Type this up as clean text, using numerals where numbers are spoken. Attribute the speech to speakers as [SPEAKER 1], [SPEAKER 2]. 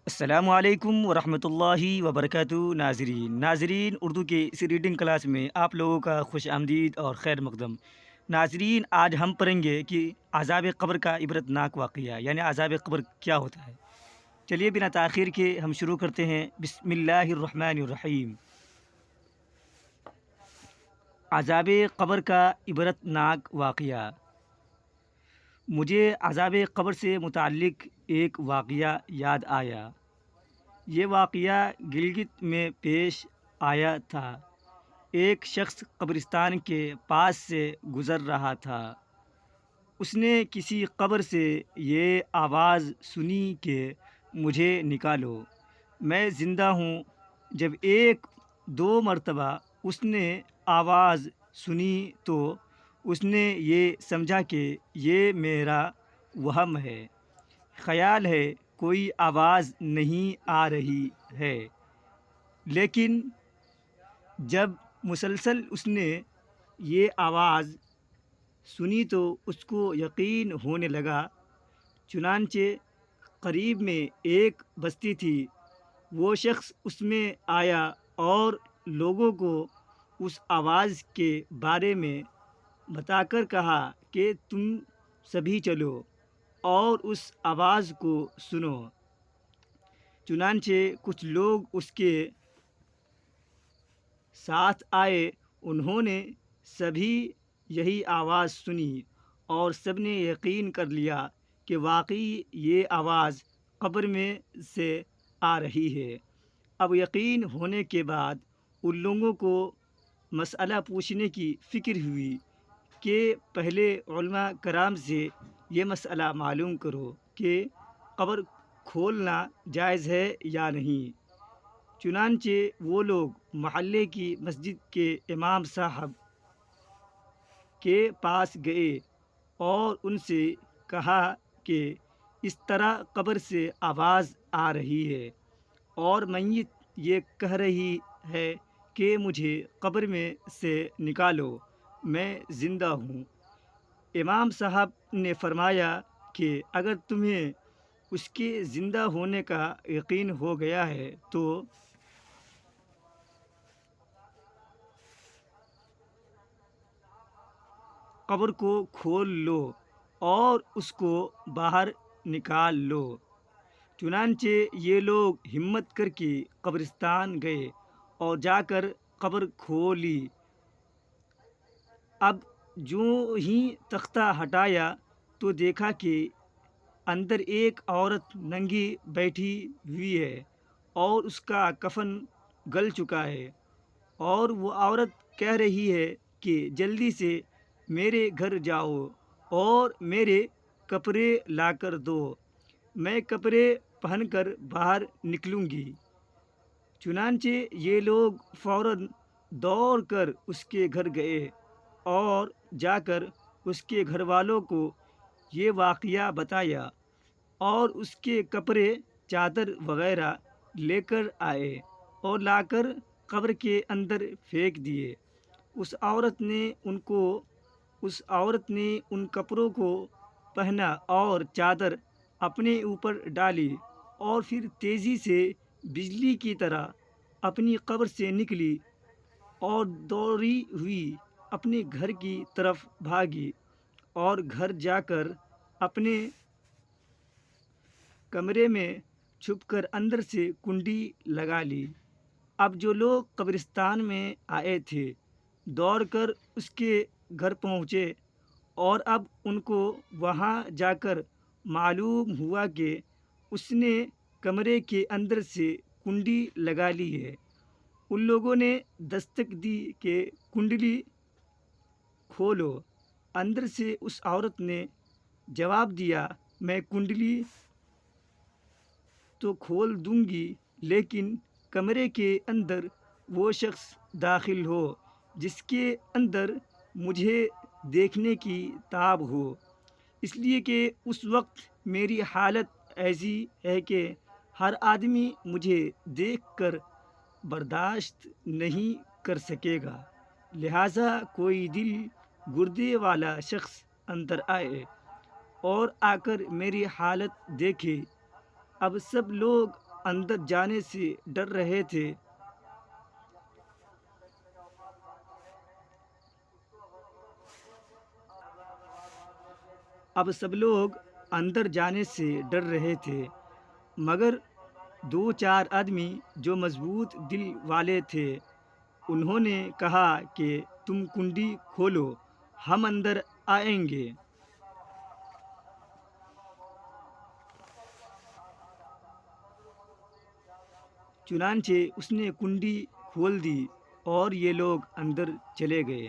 [SPEAKER 1] السلام علیکم ورحمۃ اللہ وبرکاتہ ناظرین اردو کے اس ریڈنگ کلاس میں آپ لوگوں کا خوش آمدید اور خیر مقدم ناظرین، آج ہم پڑھیں گے کہ عذاب قبر کا عبرت ناک واقعہ یعنی عذاب قبر کیا ہوتا ہے۔ چلیے بنا تاخیر کے ہم شروع کرتے ہیں۔ بسم اللہ الرحمن الرحیم۔ عذاب قبر کا عبرت ناک واقعہ۔ مجھے عذاب قبر سے متعلق ایک واقعہ یاد آیا۔ یہ واقعہ گلگت میں پیش آیا تھا۔ ایک شخص قبرستان کے پاس سے گزر رہا تھا۔ اس نے کسی قبر سے یہ آواز سنی کہ مجھے نکالو، میں زندہ ہوں۔ جب ایک دو مرتبہ اس نے آواز سنی تو اس نے یہ سمجھا کہ یہ میرا وہم ہے، خیال ہے، کوئی آواز نہیں آ رہی ہے۔ لیکن جب مسلسل اس نے یہ آواز سنی تو اس کو یقین ہونے لگا۔ چنانچہ قریب میں ایک بستی تھی، وہ شخص اس میں آیا اور لوگوں کو اس آواز کے بارے میں بتا کر کہا کہ تم سبھی چلو اور اس آواز کو سنو۔ چنانچہ کچھ لوگ اس کے ساتھ آئے، انہوں نے سبھی یہی آواز سنی اور سب نے یقین کر لیا کہ واقعی یہ آواز قبر میں سے آ رہی ہے۔ اب یقین ہونے کے بعد ان لوگوں کو مسئلہ پوچھنے کی فکر ہوئی کہ پہلے علماء کرام سے یہ مسئلہ معلوم کرو کہ قبر کھولنا جائز ہے یا نہیں۔ چنانچہ وہ لوگ محلے کی مسجد کے امام صاحب کے پاس گئے اور ان سے کہا کہ اس طرح قبر سے آواز آ رہی ہے اور میت یہ کہہ رہی ہے کہ مجھے قبر میں سے نکالو، میں زندہ ہوں۔ امام صاحب نے فرمایا کہ اگر تمہیں اس کے زندہ ہونے کا یقین ہو گیا ہے تو قبر کو کھول لو اور اس کو باہر نکال لو۔ چنانچہ یہ لوگ ہمت کر کے قبرستان گئے اور جا کر قبر کھولی۔ اب جو ہی تختہ ہٹایا تو دیکھا کہ اندر ایک عورت ننگی بیٹھی ہوئی ہے اور اس کا کفن گل چکا ہے، اور وہ عورت کہہ رہی ہے کہ جلدی سے میرے گھر جاؤ اور میرے کپڑے لا کر دو، میں کپڑے پہن کر باہر نکلوں گی۔ چنانچہ یہ لوگ فوراً دوڑ کر اس کے گھر گئے اور جا کر اس کے گھر والوں کو یہ واقعہ بتایا اور اس کے کپڑے، چادر وغیرہ لے کر آئے اور لا کر قبر کے اندر پھینک دیے۔ اس عورت نے ان کپڑوں کو پہنا اور چادر اپنے اوپر ڈالی اور پھر تیزی سے بجلی کی طرح اپنی قبر سے نکلی اور دوڑی ہوئی اپنے گھر کی طرف بھاگی اور گھر جا کر اپنے کمرے میں چھپ کر اندر سے کنڈی لگا لی۔ اب جو لوگ قبرستان میں آئے تھے دوڑ کر اس کے گھر پہنچے اور اب ان کو وہاں جا کر معلوم ہوا کہ اس نے کمرے کے اندر سے کنڈی لگا لی ہے۔ ان لوگوں نے دستک دی کہ کنڈی کھولو۔ اندر سے اس عورت نے جواب دیا، میں کنڈی تو کھول دوں گی لیکن کمرے کے اندر وہ شخص داخل ہو جس کے اندر مجھے دیکھنے کی تاب ہو، اس لیے کہ اس وقت میری حالت ایسی ہے کہ ہر آدمی مجھے دیکھ کر برداشت نہیں کر سکے گا، لہٰذا کوئی دل گردے والا شخص اندر آئے اور آ کر میری حالت دیکھے۔ اب سب لوگ اندر جانے سے ڈر رہے تھے اب سب لوگ اندر جانے سے ڈر رہے تھے مگر دو چار آدمی جو مضبوط دل والے تھے انہوں نے کہا کہ تم کنڈی کھولو، ہم اندر آئیں گے۔ چنانچہ اس نے کنڈی کھول دی اور یہ لوگ اندر چلے گئے۔